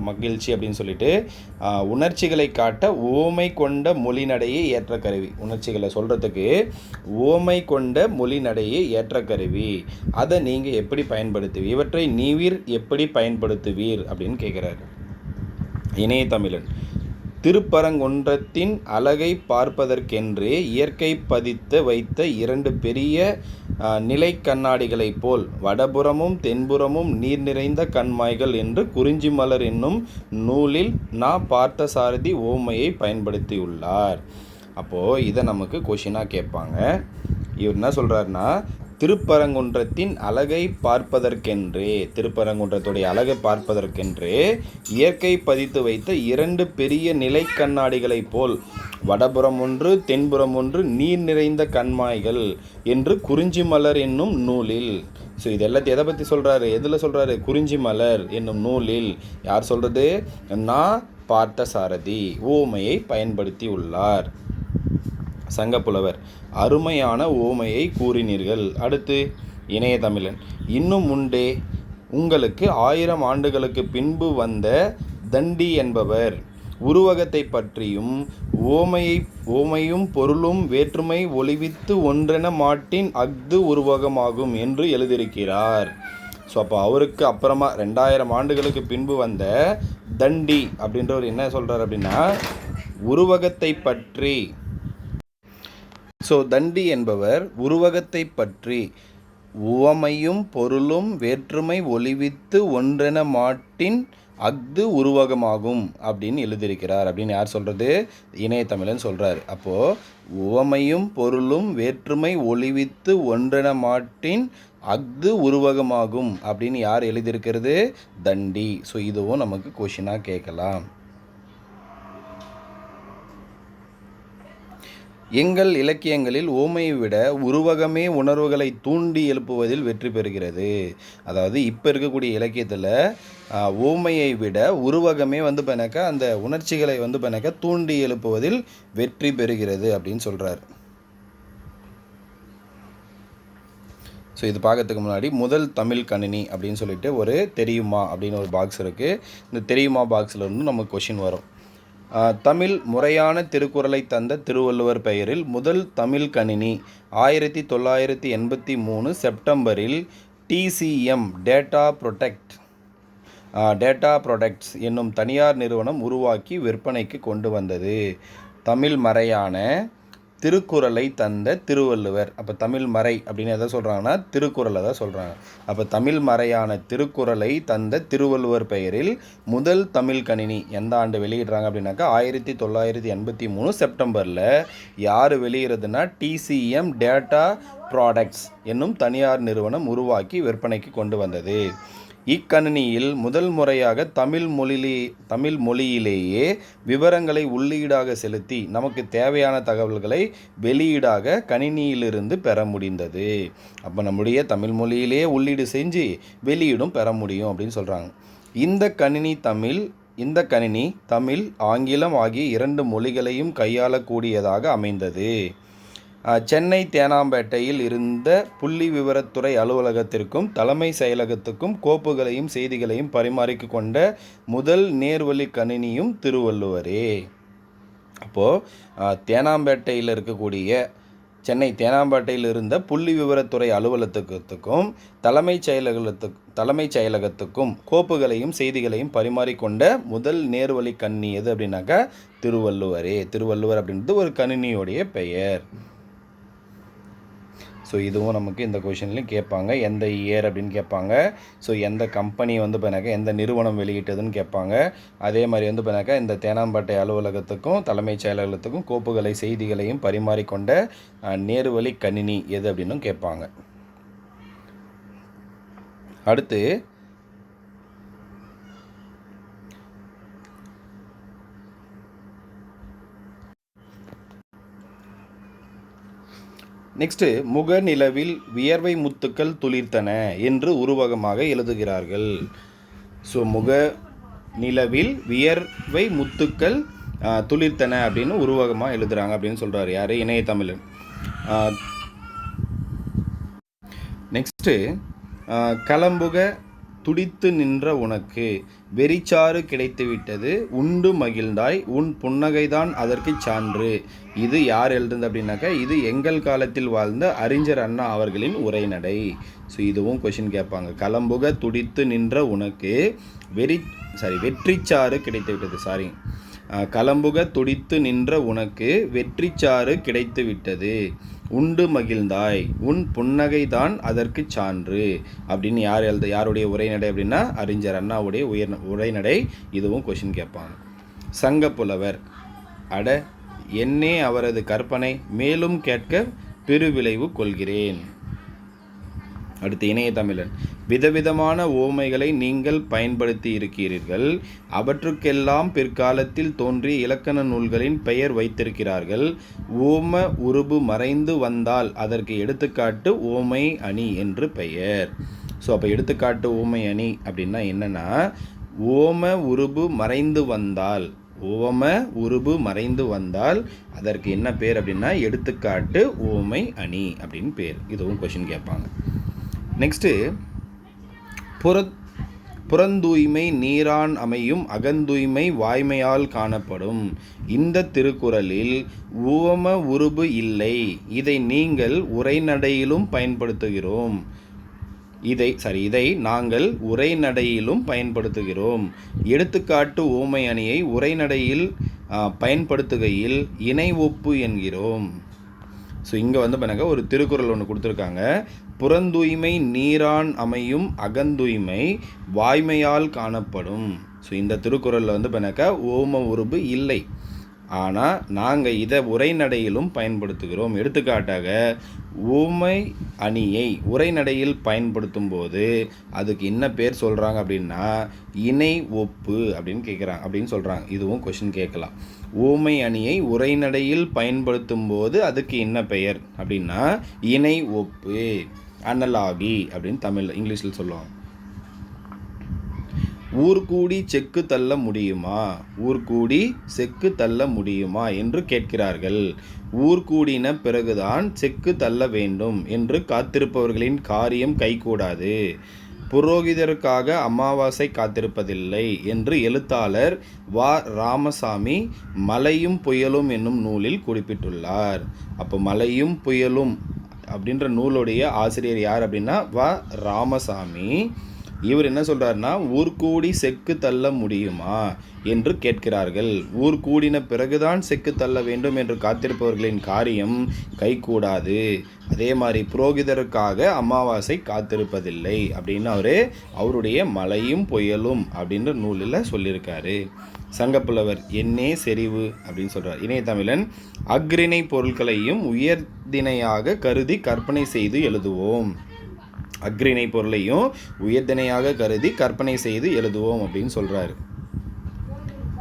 மகிழ்ச்சி அப்படின்னு சொல்லிட்டு, உணர்ச்சிகளை காட்ட ஓமை கொண்ட மொழிநடையே ஏற்ற கருவி. உணர்ச்சிகளை சொல்கிறதுக்கு ஓமை கொண்ட மொழிநடையே ஏற்ற கருவி. அதை நீங்கள் எப்படி பயன்படுத்துவீர்? இவற்றை நீவிர் எப்படி பயன்படுத்துவீர் அப்படின்னு கேட்குறாரு இணையத்தமிழன். திருப்பரங்குன்றத்தின் அழகை பார்ப்பதற்கென்றே இயற்கை பதித்து வைத்த 2 பெரிய நிலை கண்ணாடிகளைப் போல் வடபுறமும் தென்புறமும் நீர் நிறைந்த கண்மாய்கள் என்று குறிஞ்சிமலர் என்னும் நூலில் பார்த்தசாரதி ஓமையை பயன்படுத்தியுள்ளார். அப்போது இதை நமக்கு கொஷினாக கேட்பாங்க. இவர் என்ன சொல்கிறாருன்னா, திருப்பரங்குன்றத்தின் அழகை பார்ப்பதற்கென்றே, திருப்பரங்குன்றத்துடைய அழகை பார்ப்பதற்கென்றே இயற்கை பதித்து வைத்த 2 பெரிய நிலை கண்ணாடிகளைப் போல் வடபுறம் ஒன்று தென்புறம் ஒன்று நீர் நிறைந்த கண்மாய்கள் என்று குறிஞ்சிமலர் என்னும் நூலில். ஸோ இது எல்லாத்தையும் எதை பற்றி சொல்கிறாரு? எதில் சொல்கிறாரு? குறிஞ்சிமலர் என்னும் நூலில். யார் சொல்கிறது? பார்த்தசாரதி ஓமையை பயன்படுத்தி உள்ளார். சங்கப்புலவர்: அருமையான ஓமையை கூறினீர்கள். அடுத்து இணையத்தமிழன்: இன்னும் உண்டே. உங்களுக்கு 1000 ஆண்டுகளுக்கு பின்பு வந்த தண்டி என்பவர் உருவகத்தை பற்றியும் ஓமையும் பொருளும் வேற்றுமை ஒளிவித்து ஒன்றென மாட்டின் அஃது உருவகமாகும் என்று எழுதியிருக்கிறார். ஸோ அப்போ அவருக்கு அப்புறமா 2000 ஆண்டுகளுக்கு பின்பு வந்த தண்டி அப்படின்றவர் என்ன சொல்கிறார் அப்படின்னா, உருவகத்தை பற்றி. ஸோ தண்டி என்பவர் உருவகத்தை பற்றி உவமையும் பொருளும் வேற்றுமை ஒளிவித்து ஒன்றென மாட்டின் அஃது உருவகமாகும் அப்படின்னு எழுதியிருக்கிறார் அப்படின்னு யார் சொல்கிறது? இணையதமிழன் சொல்கிறார். அப்போது உவமையும் பொருளும் வேற்றுமை ஒளிவித்து ஒன்றென மாட்டின் அஃது உருவகமாகும் அப்படின்னு யார் எழுதியிருக்கிறது? தண்டி. ஸோ இதுவும் நமக்கு கொஷினாக கேட்கலாம். எங்கள் இலக்கியங்களில் ஓமையை விட உருவகமே உணர்வுகளை தூண்டி எழுப்புவதில் வெற்றி பெறுகிறது. அதாவது இப்போ இருக்கக்கூடிய இலக்கியத்தில் ஓமையை விட உருவகமே வந்து பண்ணாக்கா அந்த உணர்ச்சிகளை வந்து பண்ணாக்கா தூண்டி எழுப்புவதில் வெற்றி பெறுகிறது அப்படின்னு சொல்கிறார். ஸோ இது பார்க்கறதுக்கு முன்னாடி முதல் தமிழ் கணினி அப்படின்னு சொல்லிட்டு ஒரு தெரியுமா அப்படின்னு ஒரு பாக்ஸ் இருக்குது. இந்த தெரியுமா பாக்ஸில் இருந்து நமக்கு கொஷின் வரும். தமிழ் முறையான திருக்குறளை தந்த திருவள்ளுவர் பெயரில் முதல் தமிழ் கணினி 1983 செப்டம்பரில் TCM டேட்டா ப்ரொடக்ட்ஸ் என்னும் தனியார் நிறுவனம் உருவாக்கி விற்பனைக்கு கொண்டு வந்தது. தமிழ் மறையான திருக்குறளை தந்த திருவள்ளுவர். அப்போ தமிழ் மறை அப்படின்னு எதை சொல்கிறாங்கன்னா திருக்குறளை தான் சொல்கிறாங்க. அப்போ தமிழ் மறையான திருக்குறளை தந்த திருவள்ளுவர் பெயரில் முதல் தமிழ் கணினி எந்த ஆண்டு வெளியிடுறாங்க அப்படின்னாக்கா 1983 செப்டம்பரில். யார் வெளியிடுறதுன்னா TCM டேட்டா ப்ராடக்ட்ஸ் என்னும் தனியார் நிறுவனம் உருவாக்கி விற்பனைக்கு கொண்டு வந்தது. இக்கணினியில் முதல் முறையாக தமிழ் மொழியிலேயே விவரங்களை உள்ளீடாக செலுத்தி நமக்கு தேவையான தகவல்களை வெளியீடாக கணினியிலிருந்து பெற முடிந்தது. அப்போ நம்முடைய தமிழ் மொழியிலேயே உள்ளீடு செஞ்சு வெளியீடும் பெற முடியும் அப்படின்னு சொல்கிறாங்க. இந்த கணினி தமிழ் ஆங்கிலம் ஆகிய 2 மொழிகளையும் கையாளக்கூடியதாக அமைந்தது. சென்னை தேனாம்பேட்டையில் இருந்த புள்ளி விவரத்துறை அலுவலகத்திற்கும் தலைமை செயலகத்துக்கும் கோப்புகளையும் செய்திகளையும் பரிமாறிக்கு கொண்ட முதல் நேர்வழி கணினியும் திருவள்ளுவரே. அப்போது தேனாம்பேட்டையில் இருக்கக்கூடிய சென்னை தேனாம்பேட்டையில் இருந்த புள்ளி விவரத்துறை அலுவலகத்துக்கும் தலைமை செயலகத்துக்கும் கோப்புகளையும் செய்திகளையும் பரிமாறிக்கொண்ட முதல் நேர்வழி கணினி எது அப்படின்னாக்கா திருவள்ளுவரே. திருவள்ளுவர் அப்படின்றது ஒரு கணினியோடைய பெயர். ஸோ இதுவும் நமக்கு இந்த கொஷின்லையும் கேட்பாங்க. எந்த இயர் அப்படின்னு கேட்பாங்க. ஸோ எந்த கம்பெனி வந்து பண்ணாக்கா எந்த நிறுவனம் வெளியிட்டதுன்னு கேட்பாங்க. அதே மாதிரி வந்து பண்ணாக்கா இந்த தேனாம்பேட்டை அலுவலகத்துக்கும் தலைமைச் செயலகத்துக்கும் கோப்புகளை செய்திகளையும் பரிமாறிக்கொண்ட நேர்வழி கணினி எது அப்படின்னும் கேட்பாங்க. அடுத்து நெக்ஸ்ட்டு முகநிலவில் வியர்வை முத்துக்கள் துளிர்த்தன என்று உருவகமாக எழுதுகிறார்கள். ஸோ முகநிலவில் வியர்வை முத்துக்கள் துளிர்த்தன அப்படின்னு உருவகமாக எழுதுகிறாங்க அப்படின்னு சொல்கிறார் யார்? இணையதமிழன். நெக்ஸ்ட்டு கலம்புக துடித்து நின்ற உனக்கு வெறிச்சாறு கிடைத்துவிட்டது உண்டு மகிழ்ந்தாய் உன் புன்னகைதான் அதற்கு சான்று. இது யார் எழுதுறது அப்படின்னாக்கா இது எங்கள் காலத்தில் வாழ்ந்த அறிஞர் அண்ணா அவர்களின் உரைநடை. ஸோ இதுவும் கொஷின் கேட்பாங்க. கலம்புக துடித்து நின்ற உனக்கு வெற்றிச்சாறு கிடைத்துவிட்டது. கலம்புக துடித்து நின்ற உனக்கு வெற்றிச்சாறு கிடைத்து விட்டது உண்டு மகிழ்ந்தாய் உன் புன்னகைதான் அதற்கு சான்று அப்படின்னு யாருடைய உரைநடை அப்படின்னா அறிஞர் அண்ணாவுடைய உரைநடை. இதுவும் கொஷின் கேட்பாங்க. சங்கப்புலவர் அட என்னே அவரது கற்பனை மேலும் கேட்க பெருவிளைவு கொள்கிறேன். அடுத்து இணையதமிழன் விதவிதமான ஓமைகளை நீங்கள் பயன்படுத்தி இருக்கிறீர்கள். அவற்றுக்கெல்லாம் பிற்காலத்தில் தோன்றிய இலக்கண நூல்களின் பெயர் வைத்திருக்கிறார்கள். ஓம உருபு மறைந்து வந்தால் அதற்கு எடுத்துக்காட்டு ஓமை அணி என்று பெயர். ஸோ அப்போ எடுத்துக்காட்டு ஓமை அணி அப்படின்னா என்னென்னா ஓம உருபு மறைந்து வந்தால் அதற்கு என்ன பேர் அப்படின்னா எடுத்துக்காட்டு ஓமை அணி அப்படின்னு பேர். இதுவும் கொஷின் கேட்பாங்க. நெக்ஸ்ட்டு புறந்தூய்மை நீரான் அமையும் அகந்தூய்மை வாய்மையால் காணப்படும். இந்த திருக்குறளில் உவம உருபு இல்லை. இதை நீங்கள் உரைநடையிலும் பயன்படுத்துகிறோம். இதை நாங்கள் உரைநடையிலும் பயன்படுத்துகிறோம். எடுத்துக்காட்டு ஓமை அணியை உரைநடையில் பயன்படுத்துகையில் இணை ஒப்பு என்கிறோம். ஸோ இங்கே வந்து பாருங்க ஒரு திருக்குறள் ஒன்று கொடுத்துருக்காங்க. புறந்தூய்மை நீரான் அமையும் அகந்தூய்மை வாய்மையால் காணப்படும். ஸோ இந்த திருக்குறளில் வந்து பண்ணாக்கா ஓம உருபு இல்லை. ஆனால் நாங்கள் இதை உரைநடையிலும் பயன்படுத்துகிறோம். எடுத்துக்காட்டாக ஊமை அணியை உரைநடையில் பயன்படுத்தும் போது அதுக்கு என்ன பேர் சொல்கிறாங்க அப்படின்னா இணை ஒப்பு அப்படின்னு சொல்கிறாங்க. இதுவும் கொஷின் கேட்கலாம். ஊமை அணியை உரைநடையில் பயன்படுத்தும் போது அதுக்கு என்ன பெயர் அப்படின்னா இணை ஒப்பு, அனலாகி அப்படின்னு இங்கிலீஷில் சொல்லுவாங்க. ஊர்கூடி செக்கு தள்ள முடியுமா, ஊர்கூடி செக்கு தள்ள முடியுமா என்று கேட்கிறார்கள். ஊர்கூடின பிறகுதான் செக்கு தள்ள வேண்டும் என்று காத்திருப்பவர்களின் காரியம் கைகூடாது. புரோகிதருக்காக அமாவாசை காத்திருப்பதில்லை என்று எழுத்தாளர் வ. ராமசாமி மலையும் புயலும் என்னும் நூலில் குறிப்பிட்டுள்ளார். அப்போ மலையும் புயலும் அப்படின்ற நூலுடைய ஆசிரியர் யார் அப்படின்னா வ. ராமசாமி. இவர் என்ன சொல்கிறாருன்னா ஊர்கூடி செக்கு தள்ள முடியுமா என்று கேட்கிறார்கள். ஊர் கூடின பிறகுதான் செக்கு தள்ள வேண்டும் என்று காத்திருப்பவர்களின் காரியம் கைகூடாது. அதே மாதிரி புரோகிதருக்காக அமாவாசை காத்திருப்பதில்லை அப்படின்னு அவருடைய மலையும் புயலும் அப்படின்ற நூலில் சொல்லியிருக்காரு. சங்கப்புலவர் என்னே செறிவு அப்படின்னு சொல்கிறார். இணையதமிழன் அக்ரிணை பொருட்களையும் உயர்திணையாக கருதி கற்பனை செய்து எழுதுவோம். அக்ரிணை பொருளையும் உயர்திணையாக கருதி கற்பனை செய்து எழுதுவோம் அப்படின்னு சொல்கிறாரு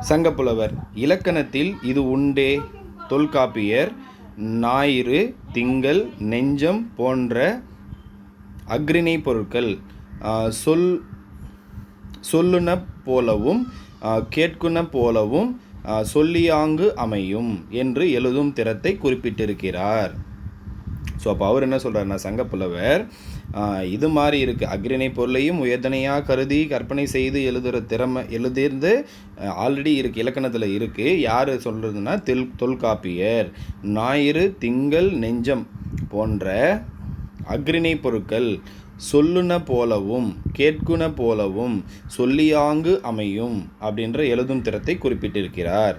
சங்கப்புலவர். இலக்கணத்தில் இது உண்டே. தொல்காப்பியர் ஞாயிறு, திங்கள், நெஞ்சம் போன்ற அக்ரிணை பொருட்கள் சொல்லுன போலவும் கேட்குன போலவும் சொல்லியாங்கு அமையும் என்று எழுதும் திறத்தை குறிப்பிட்டிருக்கிறார். ஸோ அப்போ அவர் என்ன சொல்கிறாருன்னா சங்கப்புலவர் இது மாதிரி இருக்குது. அக்ரிணை பொருளையும் உயர்தனையாக கருதி கற்பனை செய்து எழுதுகிற திறமை எழுதிருந்து ஆல்ரெடி இருக்குது, இலக்கணத்தில் இருக்குது. யார் சொல்கிறதுனா தொல்காப்பியர். ஞாயிறு, திங்கள், நெஞ்சம் போன்ற அக்ரிணை பொருட்கள் சொல்லுன போலவும் கேட்குன போலவும் சொல்லியாங்கு அமையும் அப்படின்ற எழுதும் திறத்தை குறிப்பிட்டிருக்கிறார்.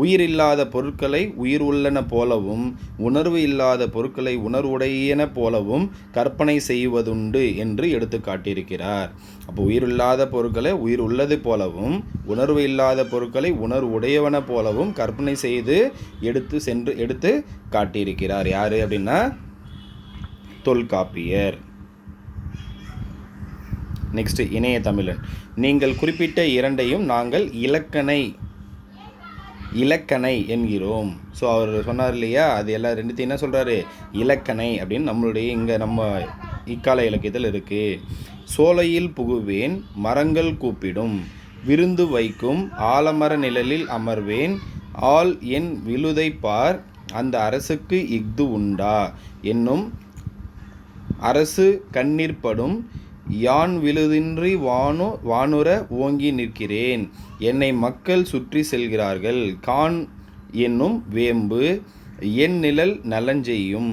உயிர் இல்லாத பொருட்களை உயிர் உள்ளன போலவும் உணர்வு இல்லாத பொருட்களை உணர்வுடையன போலவும் கற்பனை செய்வதுண்டு என்று எடுத்து காட்டியிருக்கிறார். அப்போ உயிர் இல்லாத பொருட்களை உயிர் உள்ளது போலவும் உணர்வு இல்லாத பொருட்களை உணர்வுடையவன போலவும் கற்பனை செய்து எடுத்து காட்டியிருக்கிறார். யார் அப்படின்னா தொல்காப்பியர். நெக்ஸ்ட் இணைய தமிழன். நீங்கள் குறிப்பிட்ட இரண்டையும் நாங்கள் இலக்கணை என்கிறோம். ஸோ அவர் சொன்னார் இல்லையா, அது எல்லாம் ரெண்டுத்தையும் என்ன சொல்கிறாரு இலக்கணை அப்படின்னு நம்மளுடைய இங்கே நம்ம இக்கால இலக்கியத்தில் இருக்குது. சோலையில் புகுவேன் மரங்கள் கூப்பிடும் விருந்து வைக்கும் ஆலமர நிழலில் அமர்வேன் ஆள் என் விழுதை பார் அந்த அரசுக்கு இஃது உண்டா என்னும் அரசு கண்ணீர்படும் யான் விழுதின்றி வானுர ஓங்கி நிற்கிறேன் என்னை மக்கள் சுற்றி செல்கிறார்கள் கான் என்னும் வேம்பு என் நிழல் நலஞ்செய்யும்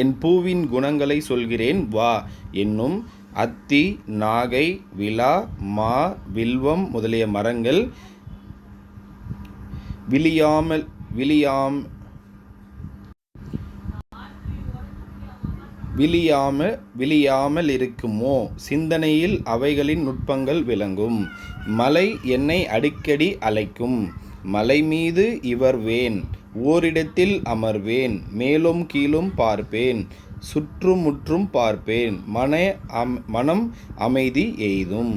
என் பூவின் குணங்களை சொல்கிறேன் வா என்னும் அத்தி, நாகை, விலா, மா, வில்வம் முதலிய மரங்கள் விழியாமல் இருக்குமோ சிந்தனையில் அவைகளின் நுட்பங்கள் விளங்கும். மலை என்னை அடிக்கடி அழைக்கும் மலை மீது இவர் வேன் ஓரிடத்தில் அமர்வேன் மேலும் கீழும் பார்ப்பேன் சுற்றுமுற்றும் பார்ப்பேன் மனம் அமைதி எய்தும்.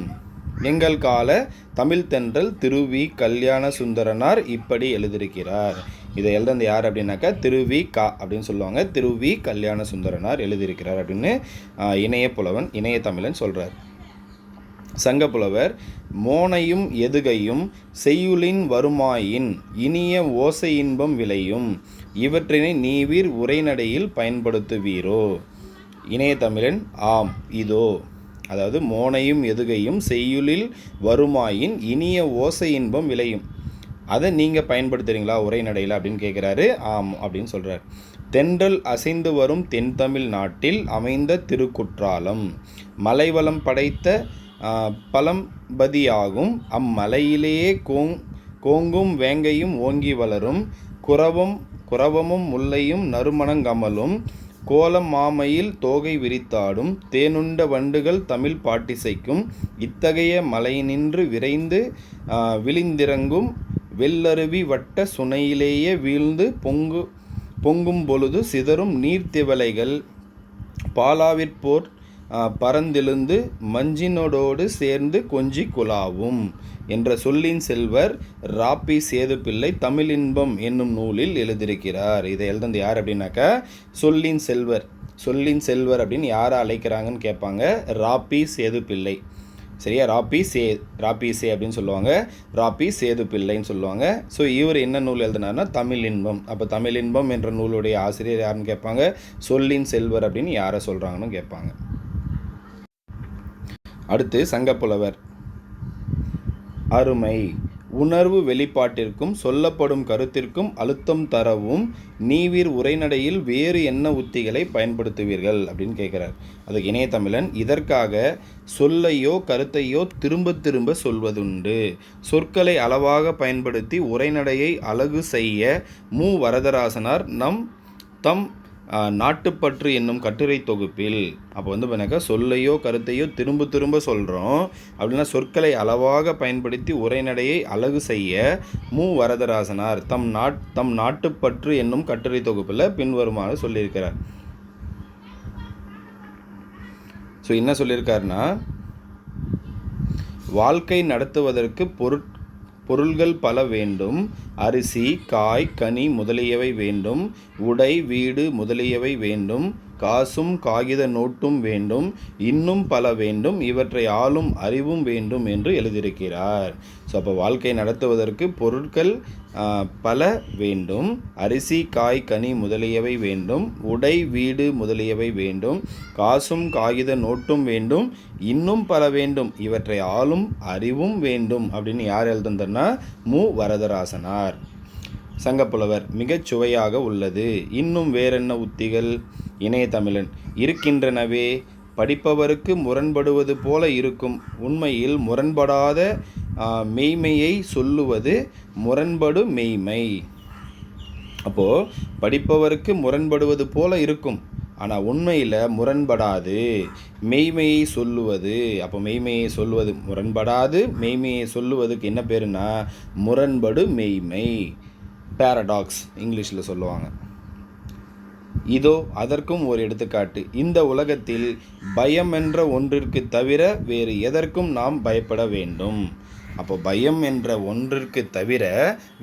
எங்கள் கால தமிழ் தென்றல் திரு.வி. கல்யாண சுந்தரனார் இப்படி எழுதியிருக்கிறார். இதை எழுதுறது யார் அப்படின்னாக்கா திரு.வி. அப்படின்னு சொல்லுவாங்க. திரு.வி. கல்யாண சுந்தரனார் எழுதியிருக்கிறார் அப்படின்னு இணைய தமிழன் சொல்கிறார். சங்கப்புலவர் மோனையும் எதுகையும் செய்யுளின் வருமாயின் இனிய ஓசை இன்பம் விளையும் இவற்றினை நீவீர் உரைநடையில் பயன்படுத்துவீரோ. இணைய தமிழன் ஆம் இதோ. அதாவது மோனையும் எதுகையும் செய்யுளில் வருமாயின் இனிய ஓசை இன்பம் விளையும், அதை நீங்கள் பயன்படுத்துகிறீங்களா உரைநடையில் அப்படின்னு கேட்குறாரு. ஆம் அப்படின்னு சொல்கிறார். தென்றல் அசைந்து வரும் தென்தமிழ் நாட்டில் அமைந்த திருக்குற்றாலம் மலைவளம் படைத்த பழம்பதியாகும் அம்மலையிலேயே கோங்கும் வேங்கையும் ஓங்கி வளரும் குரவமும் முல்லையும் நறுமணங்கமலும் கோலம் மாமையில் தோகை விரித்தாடும் தேனுண்ட வண்டுகள் தமிழ் பாட்டிசைக்கும் இத்தகைய மலையினின்று விரைந்து விழிந்திறங்கும் வெள்ளருவி வட்ட சுனையிலேயே வீழ்ந்து பொங்கும் பொழுது சிதறும் நீர்த்திவலைகள் பாலாவிற்போர் பறந்தெழுந்து மஞ்சினோடோடு சேர்ந்து கொஞ்சி குலாவும் என்ற சொல்லின் செல்வர் ராப்பி சேதுப்பிள்ளை தமிழின்பம் என்னும் நூலில் எழுதியிருக்கிறார். இதை எழுதுனது யார் அப்படின்னாக்கா சொல்லின் செல்வர் அப்படின்னு யாரை அழைக்கிறாங்கன்னு கேட்பாங்க. ராப்பி சேதுப்பிள்ளை. சரியா? ராப்பி சே அப்படின்னு சொல்லுவாங்க. ராப்பி சேதுப்பிள்ளைன்னு சொல்லுவாங்க. ஸோ இவர் என்ன நூல் எழுதினார்னா தமிழின்பம். அப்போ தமிழின்பம் என்ற நூலுடைய ஆசிரியர் யாருன்னு கேட்பாங்க. சொல்லின் செல்வர் அப்படின்னு யாரை சொல்கிறாங்கன்னு கேட்பாங்க. அடுத்து சங்கப்புலவர். அருமை உணர்வு வெளிப்பாட்டிற்கும் சொல்லப்படும் கருத்திற்கும் அழுத்தம் தரவும் நீவிர் உரைநடையில் வேறு என்ன உத்திகளை பயன்படுத்துவீர்கள் அப்படின்னு கேட்குறார். அதுக்கு இணையதமிழன், இதற்காக சொல்லையோ கருத்தையோ திரும்ப திரும்ப சொல்வதுண்டு. சொற்களை அளவாக பயன்படுத்தி உரைநடையை அழகு செய்ய மு வரதராசனார் தம் நாட்டுப்பற்று என்னும் கட்டுரை தொகுப்பில். அப்போ பார்த்தீங்கன்னாக்கா சொல்லையோ கருத்தையோ திரும்ப திரும்ப சொல்கிறோம் அப்படின்னா சொற்களை அளவாக பயன்படுத்தி உரைநடையை அழகு செய்ய மு வரதராசனார் தம் நாட்டுப்பற்று என்னும் கட்டுரை தொகுப்பில் பின்வருமாறு சொல்லியிருக்கிறார். ஸோ என்ன சொல்லியிருக்காருன்னா, வாழ்க்கை நடத்துவதற்கு பொருள்கள் பல வேண்டும். அரிசி, காய், கனி முதலியவை வேண்டும். உடை, வீடு முதலியவை வேண்டும். காசும் காகித நோட்டும் வேண்டும். இன்னும் பல வேண்டும். இவற்றை ஆளும் அறிவும் வேண்டும் என்று எழுதியிருக்கிறார். ஸோ அப்போ வாழ்க்கை நடத்துவதற்கு பொருட்கள் பல வேண்டும். அரிசி, காய், கனி முதலியவை வேண்டும். உடை, வீடு முதலியவை வேண்டும். காசும் காகித நோட்டும் வேண்டும். இன்னும் பல வேண்டும். இவற்றை ஆளும் அறிவும் வேண்டும் அப்படின்னு யார் எழுதுனா மு வரதராசனார். சங்கப்புலவர், மிகச் சுவையாக உள்ளது. இன்னும் வேறென்ன உத்திகள்? இணையதமிழன், இருக்கின்றனவே. படிப்பவருக்கு முரண்படுவது போல இருக்கும். உண்மையில் முரண்படாத மெய்மையை சொல்லுவது முரண்படு மெய்மை. அப்போது படிப்பவருக்கு முரண்படுவது போல இருக்கும், ஆனால் உண்மையில் முரண்படாது. மெய்மையை சொல்லுவது. அப்போ மெய்மையை சொல்லுவது முரண்படாது. மெய்மையை சொல்லுவதுக்கு என்ன பேருனா முரண்படு மெய்மை. பேரடாக்ஸ் இங்கிலீஷில் சொல்லுவாங்க. இதோ அதற்கும் ஒரு எடுத்துக்காட்டு. இந்த உலகத்தில் பயம் என்ற ஒன்றிற்கு தவிர வேறு எதற்கும் நாம் பயப்பட வேண்டும். அப்போ பயம் என்ற ஒன்றிற்கு தவிர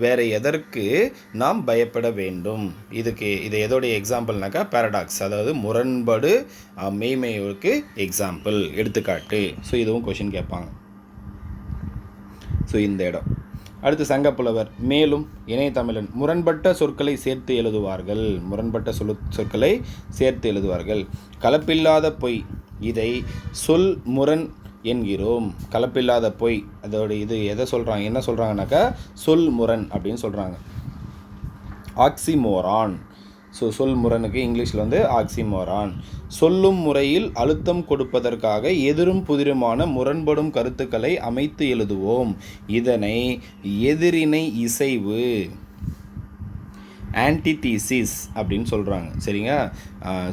வேறு எதற்கு நாம் பயப்பட வேண்டும். இது எதோடைய எக்ஸாம்பிள்னாக்கா பேரடாக்ஸ், அதாவது முரண்படு மெய்மையோருக்கு எக்ஸாம்பிள், எடுத்துக்காட்டு. ஸோ இதுவும் கொஷின் கேட்பாங்க. ஸோ இந்த இடம். அடுத்து சங்கப்புலவர். மேலும் இணையதமிழன், முரண்பட்ட சொற்களை சேர்த்து எழுதுவார்கள். கலப்பில்லாத பொய், இதை சொல் முரண் என்கிறோம். கலப்பில்லாத பொய், அதோட இது எதை சொல்கிறாங்க, என்ன சொல்கிறாங்கனாக்கா சொல் முரண் அப்படின்னு சொல்கிறாங்க. ஆக்சிமோரான். ஸோ சொல் முரணுக்கு இங்கிலீஷில் ஆக்சிமோரான். சொல்லும் முறையில் அழுத்தம் கொடுப்பதற்காக எதிரும் புதிருமான முரண்படும் கருத்துக்களை அமைத்து எழுதுவோம். இதனை எதிரிணை இசைவு, ஆன்டிதீசிஸ் அப்படின்னு சொல்கிறாங்க. சரிங்க?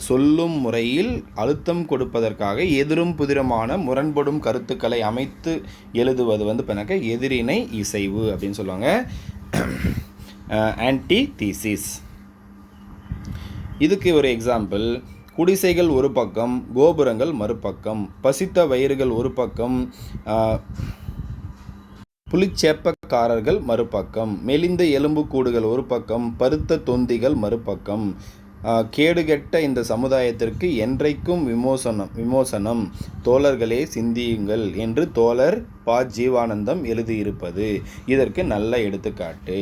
சொல்லும் முறையில் அழுத்தம் கொடுப்பதற்காக எதிரும் புதிரமான முரண்படும் கருத்துக்களை அமைத்து எழுதுவது இப்போனாக்கா எதிரிணை இசைவு அப்படின்னு சொல்லுவாங்க. ஆன்டிதீசிஸ். இதுக்கு ஒரு எக்ஸாம்பிள். குடிசைகள் ஒரு பக்கம், கோபுரங்கள் மறுபக்கம். பசித்த வயிறுகள் ஒரு பக்கம், புலிச்சேப்பக்காரர்கள் மறுபக்கம். மெலிந்த எலும்புக்கூடுகள் ஒரு பக்கம், பருத்த தொந்திகள் மறுபக்கம். கேடுகெட்ட இந்த சமுதாயத்திற்கு என்றைக்கும் விமோசனம். தோழர்களே சிந்தியுங்கள் என்று தோழர் ப. ஜீவானந்தம் எழுதியிருப்பது இதற்கு நல்ல எடுத்துக்காட்டு.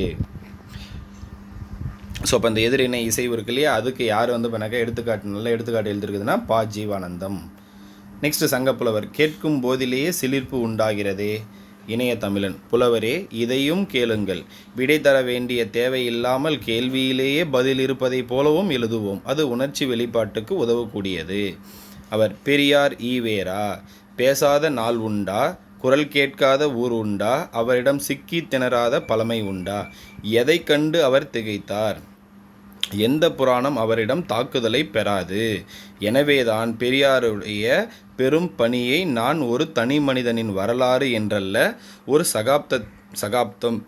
ஸோ அப்போ அந்த எதிரிணை இசைவு இருக்கு இல்லையா, அதுக்கு யார் எடுத்துக்காட்டு, நல்ல எடுத்துக்காட்டு எழுதிருக்குதுன்னா ப. ஜீவானந்தம். நெக்ஸ்ட் சங்கப்புலவர். கேட்கும் போதிலேயே சிலிர்ப்பு உண்டாகிறதே. இணையதமிழன், புலவரே இதையும் கேளுங்கள். விடை தர வேண்டிய தேவையில்லாமல் கேள்வியிலேயே பதில் இருப்பதை போலவும் எழுதுவோம். அது உணர்ச்சி வெளிப்பாட்டுக்கு உதவக்கூடியது. அவர் பெரியார் ஈவேரா. பேசாத நாள் உண்டா, குரல் கேட்காத ஊர் உண்டா, அவரிடம் சிக்கி திணறாத பழமை உண்டா, எதை கண்டு அவர் திகைத்தார். எந்த புராணம் அவரிடம் தாக்குதலை பெறாது. எனவேதான் பெரியாருடைய பெரும் பணியை நான் ஒரு தனி மனிதனின் வரலாறு என்றல்ல, ஒரு சகாப்தம்,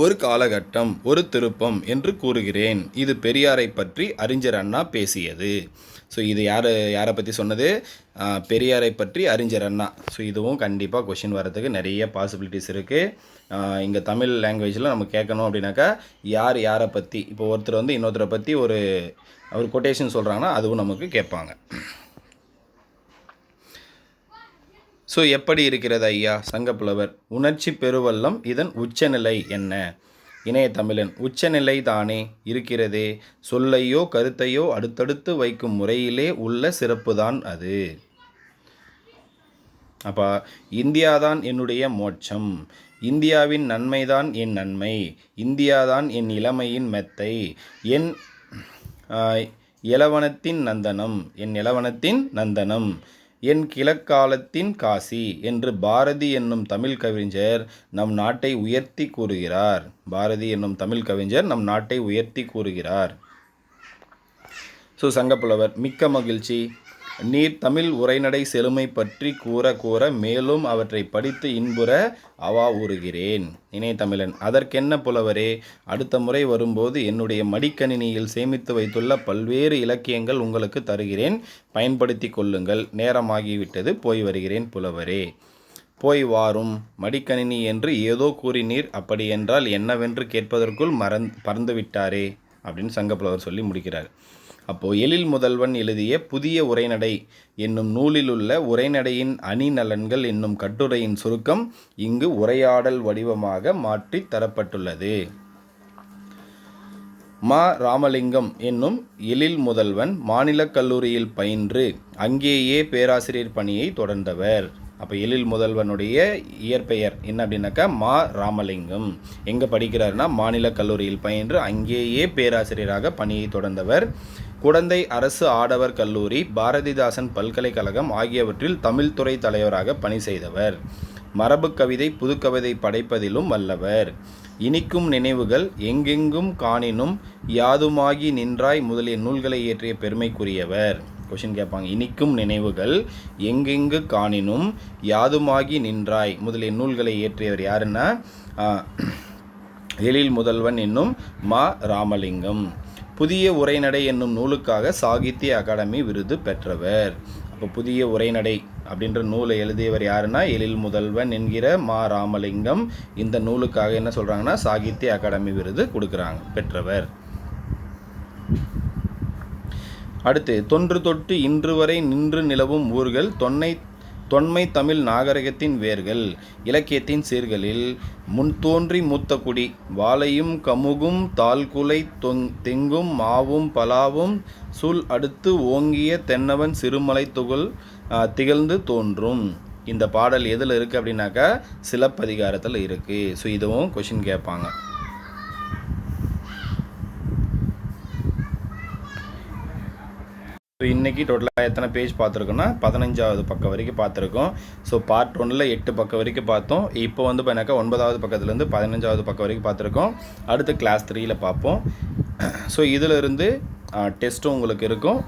ஒரு காலகட்டம், ஒரு திருப்பம் என்று கூறுகிறேன். இது பெரியாரை பற்றி அறிஞர் அண்ணா பேசியது. ஸோ இது யாரை பற்றி சொன்னது? பெரியாரை பற்றி அறிஞர் அண்ணா. ஸோ இதுவும் கண்டிப்பாக கொஷின் வரதுக்கு நிறைய பாசிபிலிட்டிஸ் இருக்குது. இங்கே தமிழ் லாங்குவேஜில் நம்ம கேட்கணும் அப்படின்னாக்கா யாரை பற்றி, இப்போ ஒருத்தர் வந்து இன்னொருத்தரை பற்றி ஒரு கொட்டேஷன் சொல்கிறாங்கன்னா அதுவும் நமக்கு கேட்பாங்க. ஸோ எப்படி இருக்கிறது ஐயா சங்கப்புலவர்? உணர்ச்சி பெருவல்லம் இதன் உச்சநிலை என்ன? இணைய தமிழன்: உச்சநிலை தானே இருக்கிறதே, சொல்லையோ கருத்தையோ அடுத்தடுத்து வைக்கும் முறையிலே உள்ள சிறப்புதான் அது. அப்போ இந்தியாதான் என்னுடைய மோட்சம், இந்தியாவின் நன்மைதான் என் நன்மை, இந்தியாதான் என் இளமையின் மெத்தை, என் இளவனத்தின் நந்தனம், என் கிழக்காலத்தின் காசி என்று பாரதி என்னும் தமிழ் கவிஞர் நம் நாட்டை உயர்த்தி கூறுகிறார். ஸோ சங்கப்புலவர்: மிக்க மகிழ்ச்சி. நீர் தமிழ் உரைநடை செழுமை பற்றி கூற மேலும் அவற்றை படித்து இன்புற அவா ஊறுகிறேன். இணையதமிழன்: அதற்கென்ன புலவரே, அடுத்த முறை வரும்போது என்னுடைய மடிக்கணினியில் சேமித்து வைத்துள்ள பல்வேறு இலக்கியங்கள் உங்களுக்கு தருகிறேன், பயன்படுத்தி கொள்ளுங்கள். நேரமாகிவிட்டது, போய் வருகிறேன் புலவரே. போய் வாரும் மடிக்கணினி என்று ஏதோ கூறினீர், அப்படியென்றால் என்னவென்று கேட்பதற்குள் பறந்துவிட்டாரே அப்படின்னு சங்கப்புலவர் சொல்லி முடிக்கிறார். அப்போது எழில் முதல்வன் எழுதிய புதிய உரைநடை என்னும் நூலிலுள்ள உரைநடையின் அணிநலன்கள் என்னும் கட்டுரையின் சுருக்கம் இங்கு உரையாடல் வடிவமாக மாற்றி தரப்பட்டுள்ளது. மா. ராமலிங்கம் என்னும் எழில் முதல்வன் மாநிலக் கல்லூரியில் பயின்று அங்கேயே பேராசிரியர் பணியை தொடர்ந்தவர். அப்போ எழில் முதல்வனுடைய இயற்பெயர் என்ன அப்படின்னாக்கா மா. ராமலிங்கம். எங்கே படிக்கிறார்னா மாநிலக் கல்லூரியில் பயின்று அங்கேயே பேராசிரியராக பணியை தொடர்ந்தவர். குடந்தை அரசு ஆடவர் கல்லூரி, பாரதிதாசன் பல்கலைக்கழகம் ஆகியவற்றில் தமிழ் துறை தலைவராக பணி செய்தவர். மரபு கவிதை, புதுக்கவிதை படைப்பதிலும் வல்லவர். இனிக்கும் நினைவுகள், எங்கெங்கும் காணினும், யாதுமாகி நின்றாய் முதலிய நூல்களை இயற்றிய பெருமைக்குரியவர். கொஷின் கேட்பாங்க. இனிக்கும் நினைவுகள், எங்கெங்கு காணினும், யாதுமாகி நின்றாய் முதலிய நூல்களை இயற்றியவர் யாருன்னா எழில் முதல்வன் என்னும் மா. ராமலிங்கம். புதிய உரைநடை என்னும் நூலுக்காக சாகித்ய அகாடமி விருது பெற்றவர். அப்போ புதிய உரைநடை அப்படின்ற நூலை எழுதியவர் யாருன்னா எழில் முதல்வன் என்கிற மா. ராமலிங்கம். இந்த நூலுக்காக என்ன சொல்கிறாங்கன்னா சாகித்ய அகாடமி விருது பெற்றவர். அடுத்து, தொன்று தொட்டு இன்று வரை நின்று நிலவும் ஊர்கள், தொன்மை தமிழ் நாகரிகத்தின் வேர்கள், இலக்கியத்தின் சீர்களில் முன்தோன்றி மூத்த குடி, வாழையும் கமுகும் தாழ்குலை தெங்கும் மாவும் பலாவும் சூழ் அடுத்து ஓங்கிய தென்னவன் சிறுமலை திகழ்ந்து தோன்றும். இந்த பாடல் எதில் இருக்குது அப்படின்னாக்கா சிலப்பதிகாரத்தில் இருக்குது. ஸோ இதுவும் கொஷின் கேட்பாங்க. ஸோ இன்றைக்கி டோட்டலாக எத்தனை பேஜ் பார்த்துருக்கோன்னா 15வது பக்கம் வரைக்கும் பார்த்துருக்கோம். ஸோ பார்ட் 1ல் 8 பக்கம் வரைக்கும் பார்த்தோம். இப்போ வந்து பார்த்தாக்கா 9வது பக்கத்துலேருந்து 15வது பக்கம் வரைக்கும் பார்த்துருக்கோம். அடுத்து கிளாஸ் 3ல் பார்ப்போம். ஸோ இதிலிருந்து டெஸ்ட்டும் உங்களுக்கு இருக்கும்.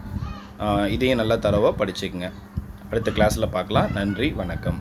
இதையும் நல்லா தரவாக படிச்சுக்குங்க. அடுத்த கிளாஸில் பார்க்கலாம். நன்றி, வணக்கம்.